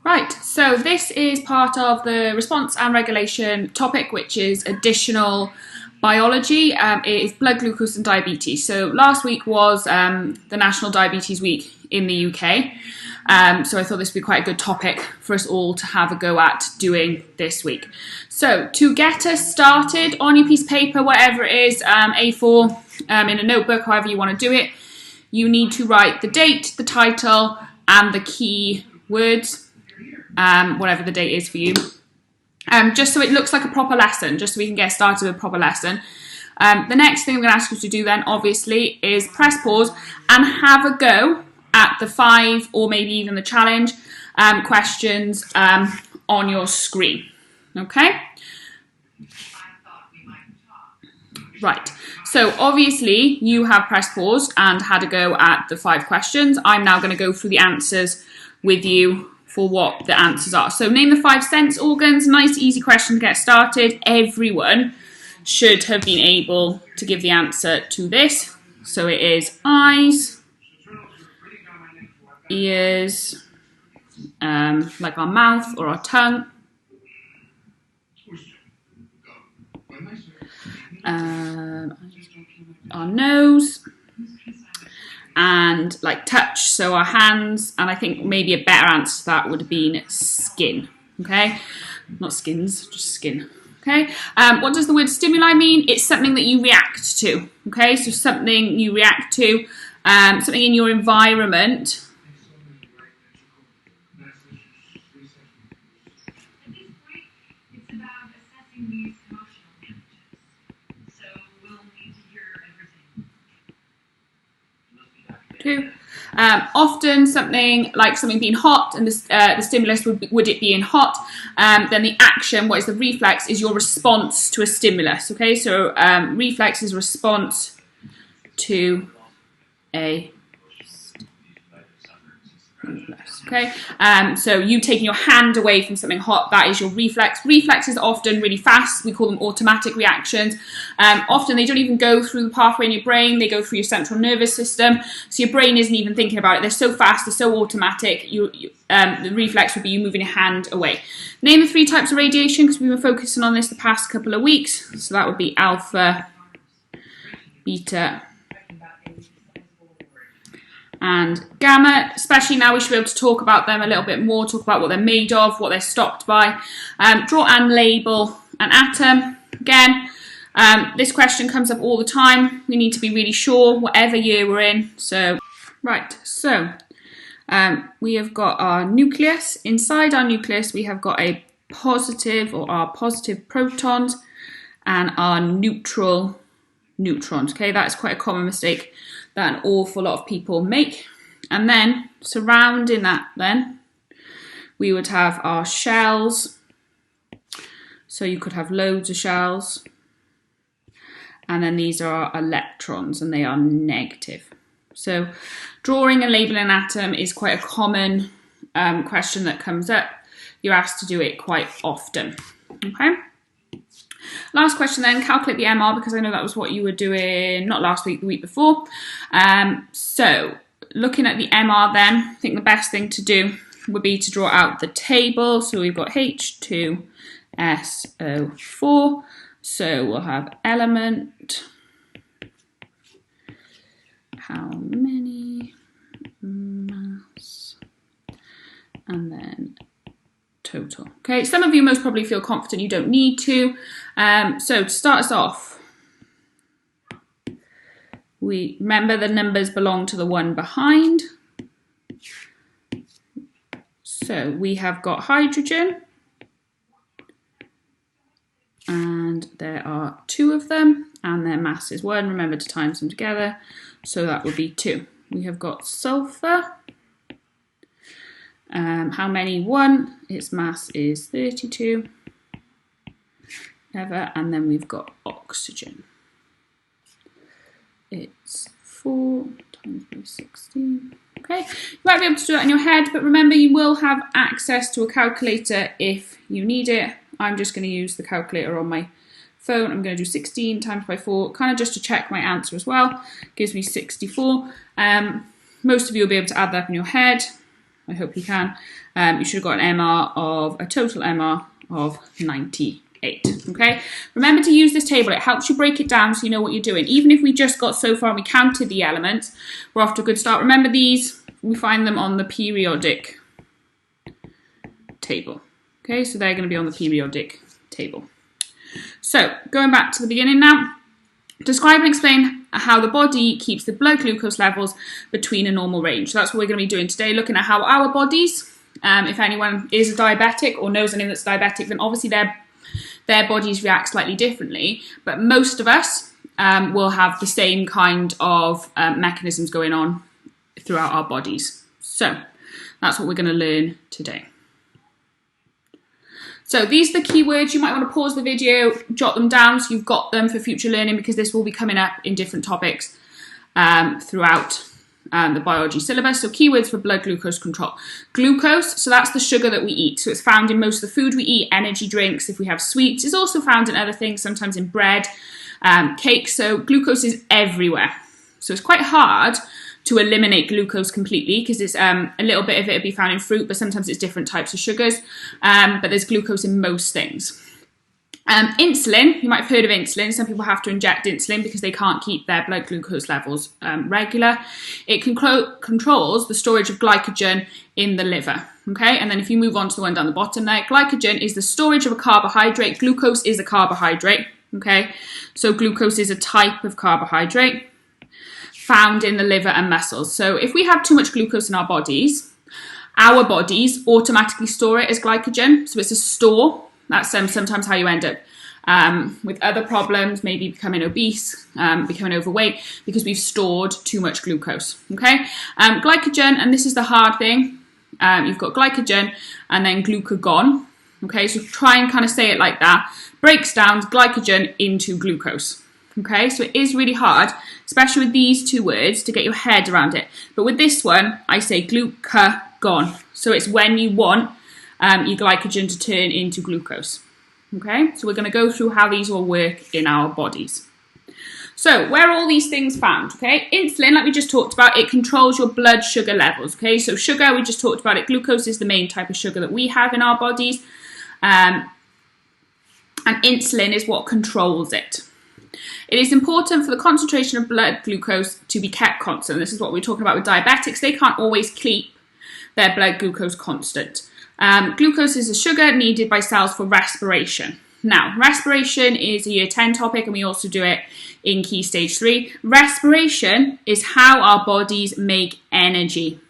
Right, so this is part of the response and regulation topic, which is additional biology. It is blood glucose and diabetes. So last week was the National Diabetes Week in the UK. So I thought this would be quite a good topic for us all to have a go at doing this week. So to get us started on your piece of paper, whatever it is, A4, in a notebook, however you want to do it, you need to write the date, the title, and the key words. Whatever the date is for you, just so it looks like a proper lesson, just so we can get started with a proper lesson. The next thing I'm going to ask you to do then, obviously, is press pause and have a go at the 5 or maybe even the challenge questions on your screen. Okay? Right, so obviously you have pressed pause and had a go at the 5 questions. I'm now going to go through the answers with you for what the answers are. So name the 5 sense organs. Nice easy question to get started. Everyone should have been able to give the answer to this. So it is eyes, ears, like our mouth or our tongue, our nose, and like touch, so our hands, and I think maybe a better answer to that would have been skin, okay? Not skins, just skin, okay? What does the word stimuli mean? It's something that you react to, okay? So something you react to, something in your environment. At this point, it's about assessing these emotional images. So we'll need to hear everything. Often something like something being hot, and the stimulus would it being hot, then the action, what is the reflex, is your response to a stimulus, okay? So reflex is response to a stimulus, okay? So you taking your hand away from something hot, that is your reflex. Reflex is often really fast. We call them automatic reactions. Often they don't even go through the pathway in your brain. They go through your central nervous system. So your brain isn't even thinking about it. They're so fast, they're so automatic. The reflex would be you moving your hand away. Name the 3 types of radiation, because we've been focusing on this the past couple of weeks. So that would be alpha, beta, and gamma. Especially now we should be able to talk about them a little bit more, talk about what they're made of, what they're stopped by. Draw and label an atom. Again, this question comes up all the time. We need to be really sure whatever year we're in. So, right, so we have got our nucleus. Inside our nucleus we have got a positive, or our positive protons, and our neutral neutrons. Okay, that is quite a common mistake that an awful lot of people make. And then surrounding that, then we would have our shells. So you could have loads of shells, and then these are our electrons, and they are negative. So drawing and labeling an atom is quite a common question that comes up. You're asked to do it quite often. Okay. Last question then, calculate the MR, because I know that was what you were doing, not last week, the week before. So looking at the MR then, I think the best thing to do would be to draw out the table. So we've got H2SO4. So we'll have element, how many, mass, and then total. Okay, some of you most probably feel confident you don't need to. So to start us off, we remember the numbers belong to the one behind. So we have got hydrogen, and there are 2 of them, and their mass is 1. Remember to times them together, so that would be 2. We have got sulfur. How many? 1. Its mass is 32. And then we've got oxygen. It's 4 times by 16. Okay, you might be able to do that in your head, but remember you will have access to a calculator if you need it. I'm just going to use the calculator on my phone. I'm going to do 16 times by 4, kind of just to check my answer as well. Gives me 64. Most of you will be able to add that up in your head. I hope you can. You should have got a total MR of 98. Okay, remember to use this table. It helps you break it down so you know what you're doing. Even if we just got so far and we counted the elements, we're off to a good start. Remember these, we find them on the periodic table. Okay, so they're going to be on the periodic table. So going back to the beginning now, describe and explain how the body keeps the blood glucose levels between a normal range. So that's what we're going to be doing today, looking at how our bodies, if anyone is a diabetic or knows anyone that's diabetic, then obviously their bodies react slightly differently, but most of us will have the same kind of mechanisms going on throughout our bodies. So that's what we're going to learn today. So these are the key words. You might want to pause the video, jot them down so you've got them for future learning, because this will be coming up in different topics throughout the biology syllabus. So keywords for blood glucose control. Glucose, so that's the sugar that we eat. So it's found in most of the food we eat, energy drinks, if we have sweets. It's also found in other things, sometimes in bread, cake. So glucose is everywhere. So it's quite hard to eliminate glucose completely, because it's a little bit of it will be found in fruit, but sometimes it's different types of sugars. But there's glucose in most things. Insulin, you might have heard of insulin. Some people have to inject insulin because they can't keep their blood glucose levels regular. It controls the storage of glycogen in the liver. Okay, and then if you move on to the one down the bottom there, glycogen is the storage of a carbohydrate. Glucose is a carbohydrate. Okay, so glucose is a type of carbohydrate found in the liver and muscles. So if we have too much glucose in our bodies automatically store it as glycogen. So it's a store. That's sometimes how you end up with other problems, maybe becoming obese, becoming overweight, because we've stored too much glucose. Okay, glycogen, and this is the hard thing. You've got glycogen and then glucagon. Okay, so try and kind of say it like that. Breaks down glycogen into glucose. Okay, so it is really hard, especially with these two words, to get your head around it. But with this one, I say glucagon. So it's when you want your glycogen to turn into glucose. Okay, so we're going to go through how these all work in our bodies. So where are all these things found? Okay, insulin, like we just talked about, it controls your blood sugar levels. Okay, so sugar, we just talked about it. Glucose is the main type of sugar that we have in our bodies. And insulin is what controls it. It is important for the concentration of blood glucose to be kept constant. This is what we're talking about with diabetics. They can't always keep their blood glucose constant. Glucose is a sugar needed by cells for respiration. Now, respiration is a year 10 topic, and we also do it in Key Stage 3. Respiration is how our bodies make energy.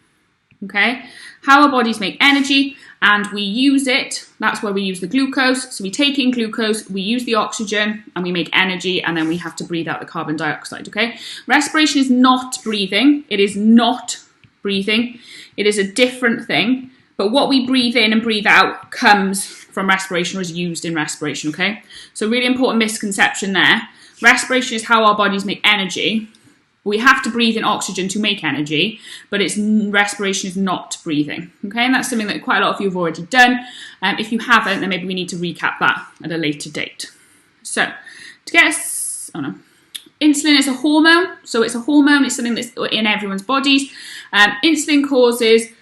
Okay? How our bodies make energy, and we use it. That's where we use the glucose. So we take in glucose, we use the oxygen, and we make energy, and then we have to breathe out the carbon dioxide. Okay? Respiration is not breathing. It is not breathing. It is a different thing. But what we breathe in and breathe out comes from respiration or is used in respiration, okay? So really important misconception there. Respiration is how our bodies make energy. We have to breathe in oxygen to make energy, but respiration is not breathing, okay? And that's something that quite a lot of you have already done. If you haven't, then maybe we need to recap that at a later date. So to get us, insulin is a hormone. So it's a hormone. It's something that's in everyone's bodies. Insulin causes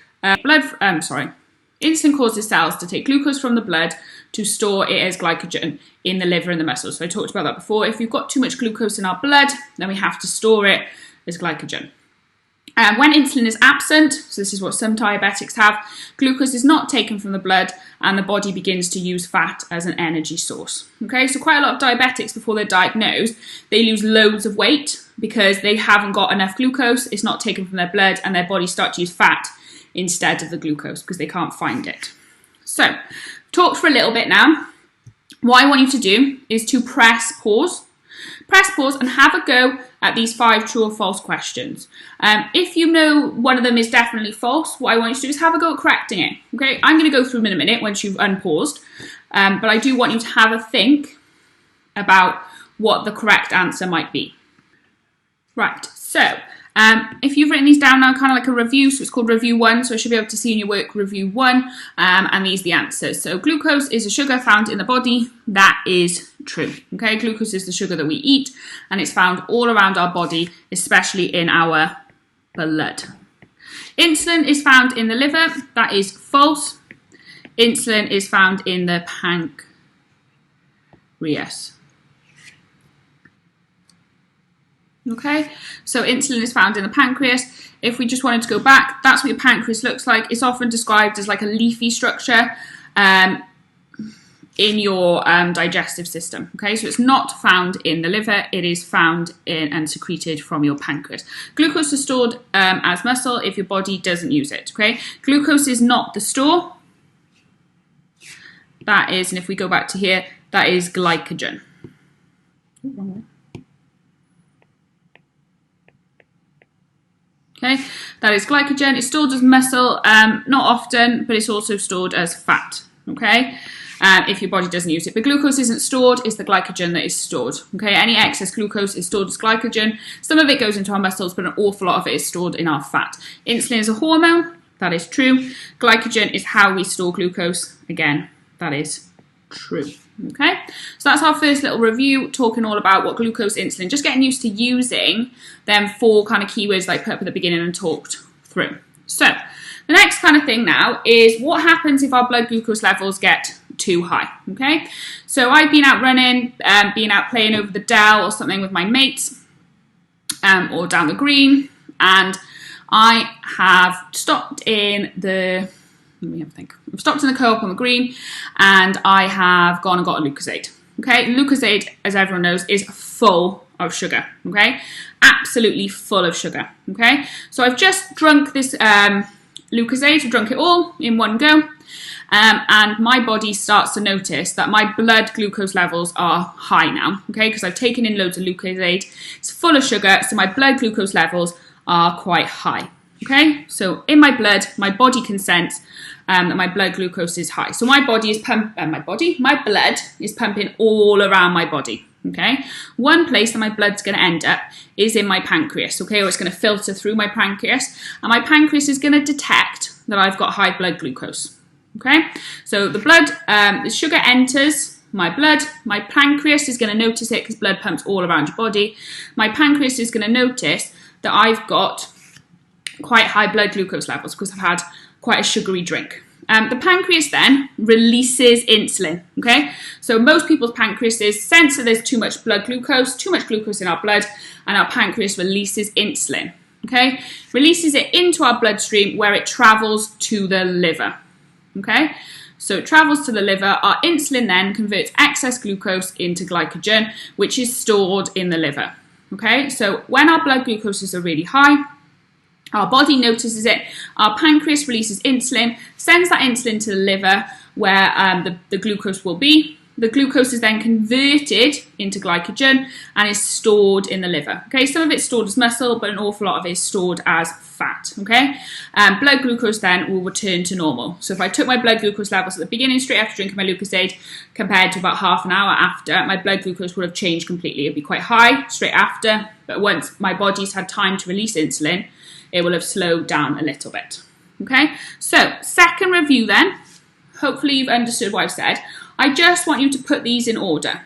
Insulin causes cells to take glucose from the blood to store it as glycogen in the liver and the muscles. So I talked about that before. If we've got too much glucose in our blood, then we have to store it as glycogen. When insulin is absent, so this is what some diabetics have, glucose is not taken from the blood and the body begins to use fat as an energy source. Okay, so quite a lot of diabetics, before they're diagnosed, they lose loads of weight because they haven't got enough glucose, it's not taken from their blood, and their body start to use fat instead of the glucose because they can't find it. So, talked for a little bit now. What I want you to do is to press pause and have a go at these 5 true or false questions. If you know one of them is definitely false, what I want you to do is have a go at correcting it. Okay, I'm going to go through them in a minute once you've unpaused, but I do want you to have a think about what the correct answer might be. Right, so if you've written these down now, kind of like a review, so it's called review 1, so I should be able to see in your work review 1, and these are the answers. So glucose is a sugar found in the body. That is true. Okay, glucose is the sugar that we eat, and it's found all around our body, especially in our blood. Insulin is found in the liver. That is false. Insulin is found in the pancreas. Okay, so insulin is found in the pancreas. If we just wanted to go back, that's what your pancreas looks like. It's often described as like a leafy structure in your digestive system. Okay, so it's not found in the liver. It is found in and secreted from your pancreas. Glucose is stored as muscle if your body doesn't use it. Okay, glucose is not the store. That is, and if we go back to here, that is glycogen. Okay, that is glycogen. It's stored as muscle, not often, but it's also stored as fat. Okay, if your body doesn't use it. But glucose isn't stored, it's the glycogen that is stored. Okay, any excess glucose is stored as glycogen. Some of it goes into our muscles, but an awful lot of it is stored in our fat. Insulin is a hormone, that is true. Glycogen is how we store glucose. Again, that is true. Okay, so that's our first little review, talking all about what glucose, insulin, just getting used to using them 4 kind of keywords that I put up at the beginning and talked through. So the next kind of thing now is what happens if our blood glucose levels get too high. Okay, so I've been out running, been out playing over the dell or something with my mates, or down the green, and I have stopped in the I've stopped in the co-op on the green, and I have gone and got a Lucozade. Okay, Lucozade, as everyone knows, is full of sugar. Okay, absolutely full of sugar. Okay, so I've just drunk this Lucozade. I've drunk it all in one go, and my body starts to notice that my blood glucose levels are high now. Okay, because I've taken in loads of Lucozade. It's full of sugar, so my blood glucose levels are quite high. Okay, so in my blood, my body can sense that my blood glucose is high. So my blood is pumping all around my body. Okay, one place that my blood's going to end up is in my pancreas. Okay, or it's going to filter through my pancreas, and my pancreas is going to detect that I've got high blood glucose. Okay, so the blood, the sugar enters my blood. My pancreas is going to notice it because blood pumps all around your body. My pancreas is going to notice that I've got quite high blood glucose levels because I've had quite a sugary drink. The pancreas then releases insulin. Okay, so most people's pancreases sense that there's too much glucose in our blood, and our pancreas releases insulin. Okay, releases it into our bloodstream where it travels to the liver. Okay, so it travels to the liver. Our insulin then converts excess glucose into glycogen, which is stored in the liver. Okay, so when our blood glucoses are really high, our body notices it, our pancreas releases insulin, sends that insulin to the liver where the glucose will be. The glucose is then converted into glycogen and is stored in the liver. Okay, some of it's stored as muscle, but an awful lot of it is stored as fat. Okay, blood glucose then will return to normal. So if I took my blood glucose levels at the beginning, straight after drinking my Lucozade, compared to about half an hour after, my blood glucose would have changed completely. It'd be quite high straight after, but once my body's had time to release insulin, it will have slowed down a little bit. Okay, so second review then. Hopefully you've understood what I've said. I just want you to put these in order.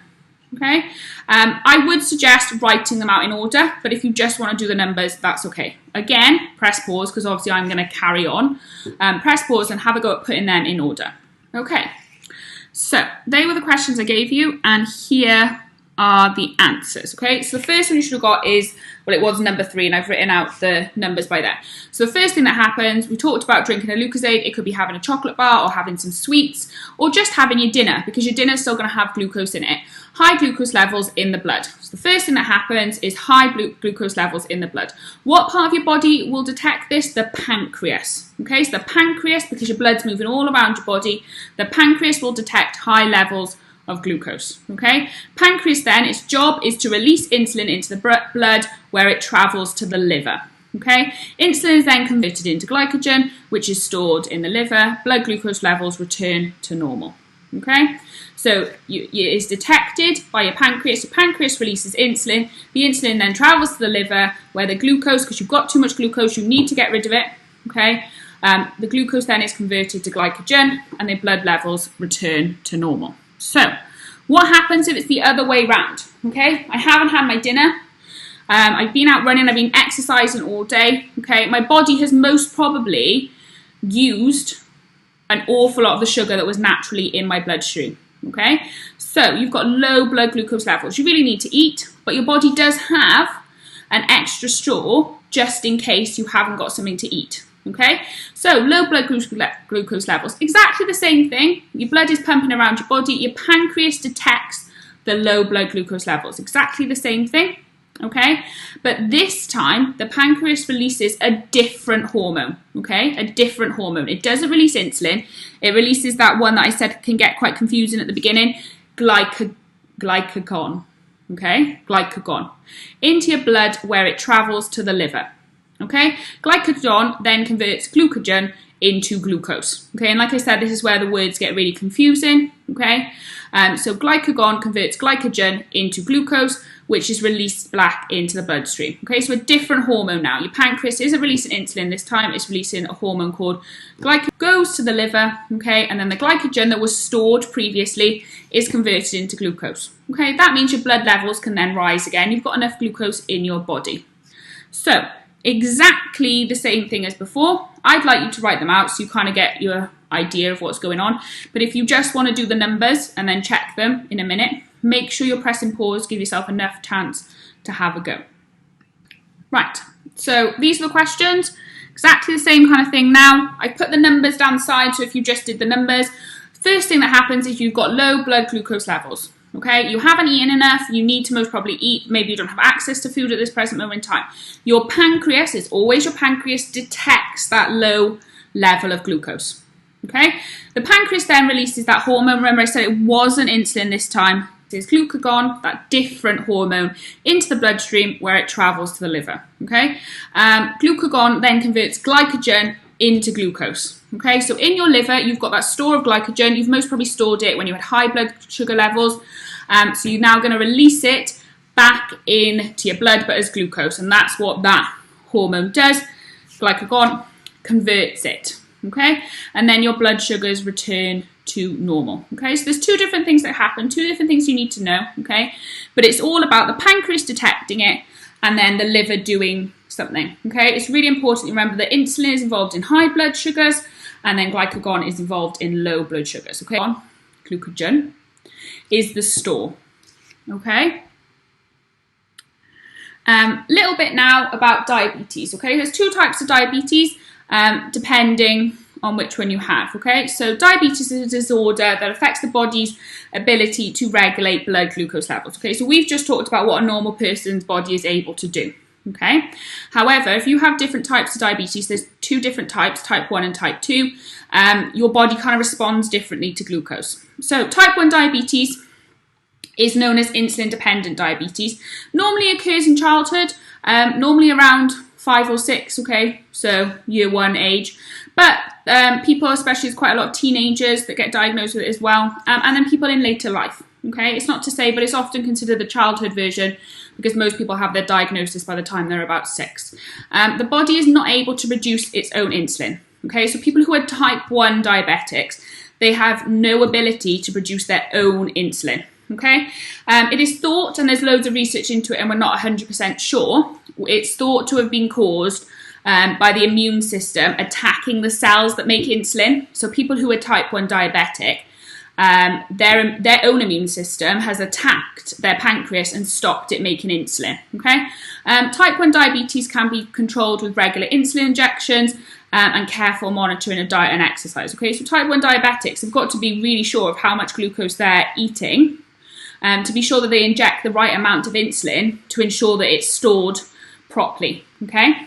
Okay, I would suggest writing them out in order, but if you just want to do the numbers, that's okay. Again, press pause because obviously I'm going to carry on. Press pause and have a go at putting them in order. Okay, so they were the questions I gave you, and here are the answers. Okay, so the first one you should have got is, well, it was number 3, and I've written out the numbers by there. So the first thing that happens, we talked about drinking a Lucozade. It could be having a chocolate bar or having some sweets or just having your dinner, because your dinner is still going to have glucose in it. High glucose levels in the blood. So the first thing that happens is high glucose levels in the blood. What part of your body will detect this? The pancreas. Okay, so the pancreas, because your blood's moving all around your body, the pancreas will detect high levels of glucose. Okay, pancreas then, its job is to release insulin into the blood where it travels to the liver. Okay, insulin is then converted into glycogen, which is stored in the liver. Blood glucose levels return to normal. Okay, so it is detected by your pancreas. Your pancreas releases insulin. The insulin then travels to the liver where the glucose, because you've got too much glucose, you need to get rid of it. Okay, the glucose then is converted to glycogen and the blood levels return to normal. So what happens if it's the other way round? Okay, I haven't had my dinner. I've been out running, I've been exercising all day, okay? My body has most probably used an awful lot of the sugar that was naturally in my bloodstream, okay? So you've got low blood glucose levels. You really need to eat, but your body does have an extra store just in case you haven't got something to eat, okay? So low blood glucose levels, exactly the same thing. Your blood is pumping around your body. Your pancreas detects the low blood glucose levels, exactly the same thing, okay? But this time, the pancreas releases a different hormone, okay? A different hormone. It doesn't release insulin. It releases that one that I said can get quite confusing at the beginning, glycagon, okay? Glycagon, into your blood where it travels to the liver, okay? Glycagon then converts glucagon into glucose, okay? And like I said, this is where the words get really confusing, okay? So glycagon converts glycogen into glucose, which is released back into the bloodstream, okay? So a different hormone now. Your pancreas isn't releasing insulin this time, it's releasing a hormone called glycagon, goes to the liver, okay? And then the glycogen that was stored previously is converted into glucose, okay? That means your blood levels can then rise again. You've got enough glucose in your body. So exactly the same thing as before. I'd like you to write them out so you kind of get your idea of what's going on. But if you just want to do the numbers and then check them in a minute, make sure you're pressing pause, give yourself enough chance to have a go. Right, so these are the questions. Exactly the same kind of thing now. I put the numbers down the side, so if you just did the numbers, first thing that happens is you've got low blood glucose levels. Okay, you haven't eaten enough, you need to most probably eat, maybe you don't have access to food at this present moment in time. Your pancreas, it's always your pancreas, detects that low level of glucose. Okay, the pancreas then releases that hormone. Remember I said it wasn't insulin this time. It's glucagon, that different hormone, into the bloodstream where it travels to the liver. Okay, glucagon then converts glycogen into glucose. Okay, so in your liver, you've got that store of glycogen. You've most probably stored it when you had high blood sugar levels. So you're now going to release it back into your blood, but as glucose. And that's what that hormone does. Glycagon converts it. Okay, and then your blood sugars return to normal. Okay, so there's two different things that happen, two different things you need to know. Okay, but it's all about the pancreas detecting it and then the liver doing something. Okay, it's really important to remember that insulin is involved in high blood sugars and then glycagon is involved in low blood sugars. Okay, glucagon is the store. Okay, little bit now about diabetes. Okay, there's two types of diabetes depending on which one you have. Okay, so diabetes is a disorder that affects the body's ability to regulate blood glucose levels. Okay, so we've just talked about what a normal person's body is able to do. Okay, however, if you have different types of diabetes, there's two different types, type 1 and type 2. Your body kind of responds differently to glucose. So type 1 diabetes is known as insulin-dependent diabetes. Normally occurs in childhood, normally around 5 or 6, okay, so year 1 age. But people, especially there's quite a lot of teenagers that get diagnosed with it as well, and then people in later life. Okay, it's not to say, but it's often considered the childhood version because most people have their diagnosis by the time they're about 6. The body is not able to produce its own insulin. Okay, so people who are type 1 diabetics, they have no ability to produce their own insulin. Okay, it is thought, and there's loads of research into it and we're not 100% sure, it's thought to have been caused by the immune system attacking the cells that make insulin. So people who are type 1 diabetic, their own immune system has attacked their pancreas and stopped it making insulin. Okay, type 1 diabetes can be controlled with regular insulin injections and careful monitoring of diet and exercise. Okay, so type 1 diabetics have got to be really sure of how much glucose they're eating to be sure that they inject the right amount of insulin to ensure that it's stored properly. Okay.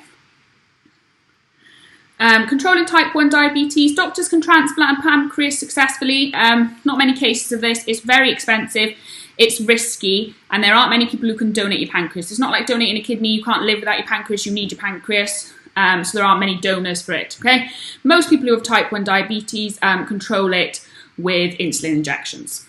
Controlling type 1 diabetes, doctors can transplant a pancreas successfully. Not many cases of this. It's very expensive, it's risky, and there aren't many people who can donate your pancreas. It's not like donating a kidney. You can't live without your pancreas, you need your pancreas. So there aren't many donors for it. Okay, most people who have type 1 diabetes control it with insulin injections.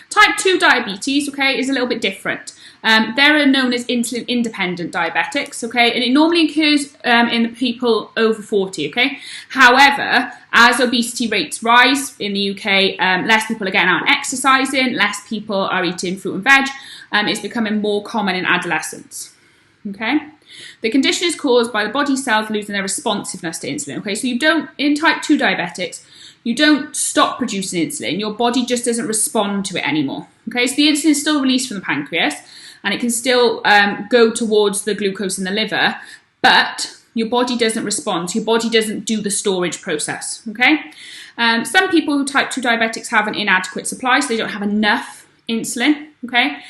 Type 2 diabetes, okay, is a little bit different. They're known as insulin-independent diabetics, okay? And it normally occurs in the people over 40, okay? However, as obesity rates rise in the UK, less people are getting out and exercising, less people are eating fruit and veg. It's becoming more common in adolescents, okay? The condition is caused by the body cells losing their responsiveness to insulin, okay? So you don't, in type 2 diabetics, you don't stop producing insulin. Your body just doesn't respond to it anymore, okay? So the insulin is still released from the pancreas, and it can still go towards the glucose in the liver, but your body doesn't respond. So your body doesn't do the storage process, okay? Some people who type 2 diabetics have an inadequate supply, so they don't have enough insulin, okay?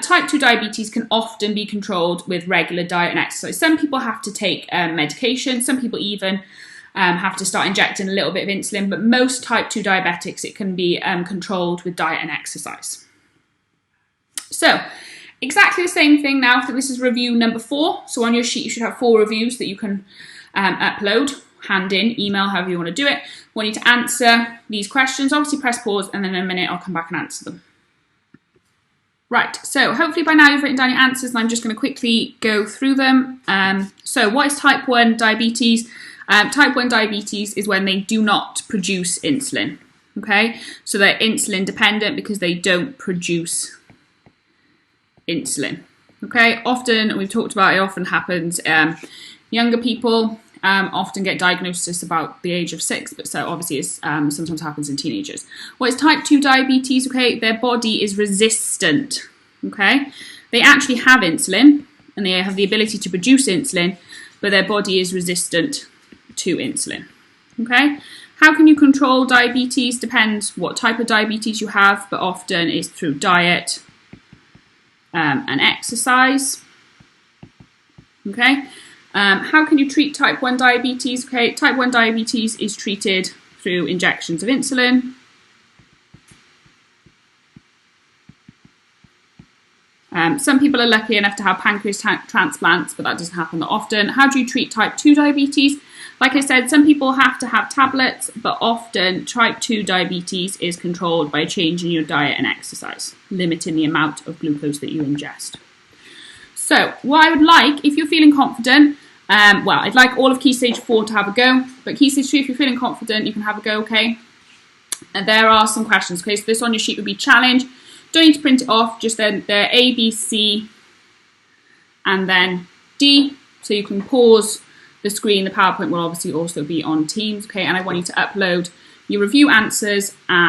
Type 2 diabetes can often be controlled with regular diet and exercise. Some people have to take medication. Some people even have to start injecting a little bit of insulin, but most type 2 diabetics, it can be controlled with diet and exercise. So, exactly the same thing now. I think this is review number 4. So on your sheet, you should have 4 reviews that you can upload, hand in, email, however you want to do it. I want you to answer these questions. Obviously, press pause, and then in a minute, I'll come back and answer them. Right, so hopefully by now you've written down your answers, and I'm just going to quickly go through them. So what is type 1 diabetes? Type 1 diabetes is when they do not produce insulin, okay? So they're insulin dependent because they don't produce insulin, okay? Often, we've talked about it, often happens, younger people often get diagnosis about the age of 6, but so obviously it sometimes happens in teenagers. What is type 2 diabetes? Okay, their body is resistant, okay? They actually have insulin, and they have the ability to produce insulin, but their body is resistant to insulin, okay? How can you control diabetes? Depends what type of diabetes you have, but often it's through diet and exercise, okay? How can you treat type 1 diabetes? Okay, type 1 diabetes is treated through injections of insulin. Some people are lucky enough to have pancreas transplants, but that doesn't happen that often. How do you treat type 2 diabetes? Like I said, some people have to have tablets, but often type 2 diabetes is controlled by changing your diet and exercise, limiting the amount of glucose that you ingest. So what I would like, if you're feeling confident, well, I'd like all of Key Stage 4 to have a go, but Key Stage 3, if you're feeling confident, you can have a go, okay? And there are some questions, okay? So this on your sheet would be challenge. Don't need to print it off, just then they're A, B, C, and then D. So you can pause the screen. The PowerPoint will obviously also be on Teams, okay? And I want you to upload your review answers and